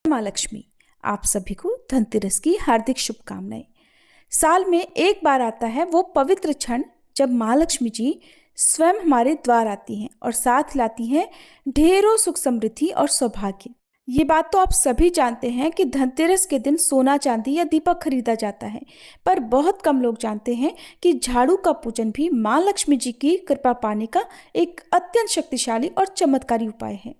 माँ लक्ष्मी, आप सभी को धनतेरस की हार्दिक शुभकामनाएं। साल में एक बार आता है वो पवित्र क्षण जब माँ लक्ष्मी जी स्वयं हमारे द्वार आती हैं और साथ लाती हैं ढेरों सुख समृद्धि और सौभाग्य। ये बात तो आप सभी जानते हैं कि धनतेरस के दिन सोना चांदी या दीपक खरीदा जाता है, पर बहुत कम लोग जानते हैं कि झाड़ू का पूजन भी माँ लक्ष्मी जी की कृपा पाने का एक अत्यंत शक्तिशाली और चमत्कारी उपाय है।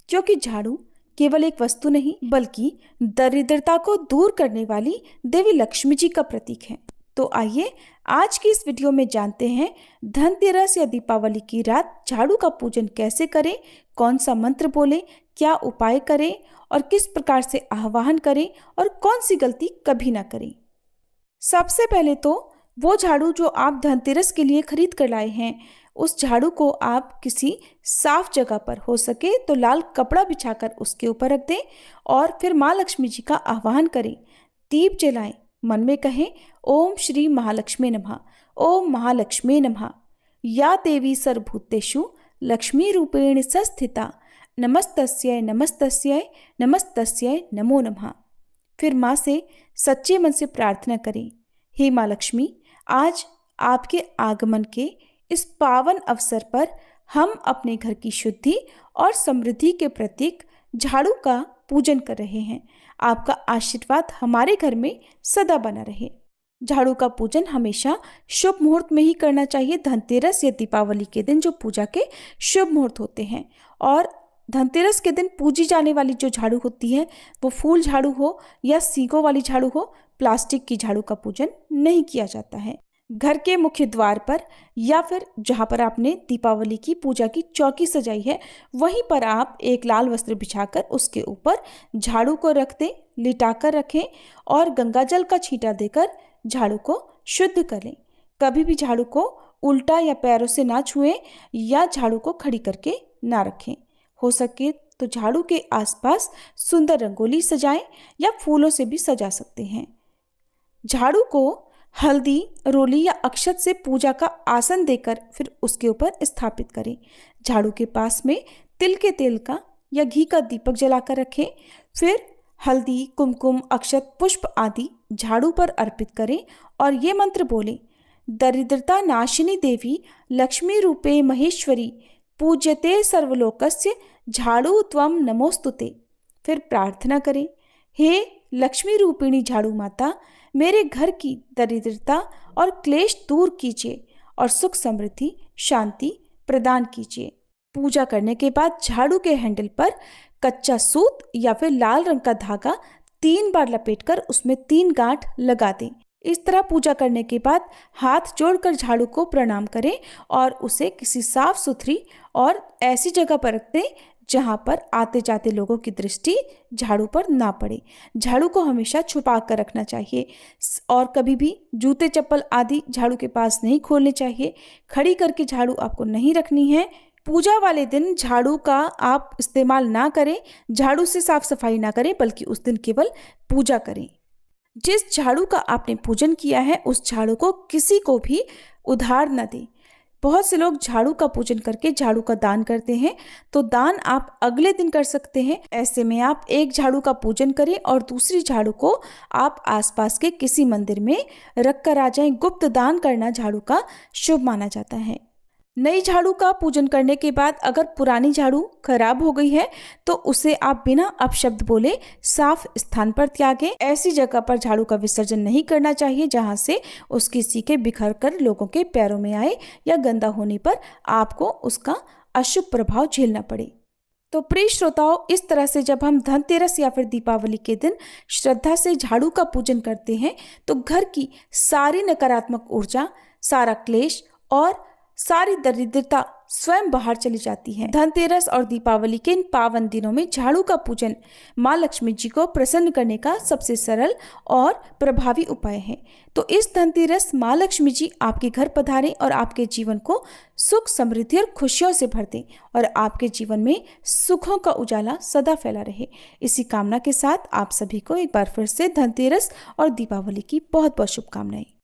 क्योंकि झाड़ू केवल एक वस्तु नहीं बल्कि दरिद्रता को दूर करने वाली देवी लक्ष्मी जी का प्रतीक है। तो आइए आज की इस वीडियो में जानते हैं धनतेरस या दीपावली की रात झाड़ू का पूजन कैसे करें, कौन सा मंत्र बोलें, क्या उपाय करें और किस प्रकार से आह्वान करें और कौन सी गलती कभी ना करें। सबसे पहले तो वो झाड़ू जो आप धनतेरस के लिए खरीद कर लाए हैं, उस झाड़ू को आप किसी साफ जगह पर, हो सके तो लाल कपड़ा बिछाकर उसके ऊपर रख दें और फिर माँ लक्ष्मी जी का आह्वान करें। दीप जलाएं, मन में कहें ओम श्री महालक्ष्मी नमः, ओम महालक्ष्मी नमः, या देवी सर्वभूतेषु लक्ष्मी रूपेण संस्थिता, नमस्तस्यै नमस्तस्यै नमस्तस्यै नमो नमः। फिर माँ से सच्चे मन से प्रार्थना करें, हे माँ लक्ष्मी, आज आपके आगमन के इस पावन अवसर पर हम अपने घर की शुद्धि और समृद्धि के प्रतीक झाड़ू का पूजन कर रहे हैं। आपका आशीर्वाद हमारे घर में सदा बना रहे। झाड़ू का पूजन हमेशा शुभ मुहूर्त में ही करना चाहिए। धनतेरस या दीपावली के दिन जो पूजा के शुभ मुहूर्त होते हैं, और धनतेरस के दिन पूजी जाने वाली जो झाड़ू होती है वो फूल झाड़ू हो या सींगों वाली झाड़ू हो, प्लास्टिक की झाड़ू का पूजन नहीं किया जाता है। घर के मुख्य द्वार पर या फिर जहाँ पर आपने दीपावली की पूजा की चौकी सजाई है वहीं पर आप एक लाल वस्त्र बिछाकर उसके ऊपर झाड़ू को रख दें, लिटाकर रखें और गंगा जल का छींटा देकर झाड़ू को शुद्ध करें। कभी भी झाड़ू को उल्टा या पैरों से ना छुएं या झाड़ू को खड़ी करके ना रखें। हो सके तो झाड़ू के आसपास सुंदर रंगोली सजाएं या फूलों से भी सजा सकते हैं। झाड़ू को हल्दी, रोली या अक्षत से पूजा का आसन देकर फिर उसके ऊपर स्थापित करें। झाड़ू के पास में तिल के तेल का या घी का दीपक जलाकर रखें। फिर हल्दी, कुमकुम, अक्षत, पुष्प आदि झाड़ू पर अर्पित करें और ये मंत्र बोलें, दरिद्रता नाशिनी देवी लक्ष्मी रूपे महेश्वरी पूज्यते सर्वलोकस्य झाड़ू त्वं नमोस्तुते। फिर प्रार्थना करें, हे लक्ष्मी रूपिणी झाड़ू माता, मेरे घर की दरिद्रता और क्लेश दूर कीजिए और सुख समृद्धि शांति प्रदान कीजिए। पूजा करने के बाद झाड़ू के हैंडल पर कच्चा सूत या फिर लाल रंग का धागा 3 बार लपेटकर उसमें 3 गांठ लगा दें। इस तरह पूजा करने के बाद हाथ जोड़कर झाड़ू को प्रणाम करें और उसे किसी साफ सुथरी और ऐसी जगह पर रख दें जहाँ पर आते जाते लोगों की दृष्टि झाड़ू पर ना पड़े। झाड़ू को हमेशा छुपा कर रखना चाहिए और कभी भी जूते चप्पल आदि झाड़ू के पास नहीं खोलने चाहिए। खड़ी करके झाड़ू आपको नहीं रखनी है। पूजा वाले दिन झाड़ू का आप इस्तेमाल ना करें, झाड़ू से साफ सफाई ना करें, बल्कि उस दिन केवल पूजा करें। जिस झाड़ू का आपने पूजन किया है उस झाड़ू को किसी को भी उधार न दें। बहुत से लोग झाड़ू का पूजन करके झाड़ू का दान करते हैं, तो दान आप अगले दिन कर सकते हैं। ऐसे में आप एक झाड़ू का पूजन करें और दूसरी झाड़ू को आप आसपास के किसी मंदिर में रख कर आ जाएं। गुप्त दान करना झाड़ू का शुभ माना जाता है। नई झाड़ू का पूजन करने के बाद अगर पुरानी झाड़ू खराब हो गई है तो उसे आप बिना अपशब्द बोले साफ स्थान पर त्यागें। ऐसी जगह पर झाड़ू का विसर्जन नहीं करना चाहिए जहां से उसकी सीखें बिखर कर लोगों के पैरों में आए या गंदा होने पर आपको उसका अशुभ प्रभाव झेलना पड़े। तो प्रिय श्रोताओं, इस तरह से जब हम धनतेरस या फिर दीपावली के दिन श्रद्धा से झाड़ू का पूजन करते हैं तो घर की सारी नकारात्मक ऊर्जा, सारा क्लेश और सारी दरिद्रता स्वयं बाहर चली जाती है। धनतेरस और दीपावली के इन पावन दिनों में झाड़ू का पूजन माँ लक्ष्मी जी को प्रसन्न करने का सबसे सरल और प्रभावी उपाय है। तो इस धनतेरस माँ लक्ष्मी जी आपके घर पधारें और आपके जीवन को सुख, समृद्धि और खुशियों से भर दें और आपके जीवन में सुखों का उजाला सदा फैला रहे। इसी कामना के साथ आप सभी को एक बार फिर से धनतेरस और दीपावली की बहुत बहुत शुभकामनाएं।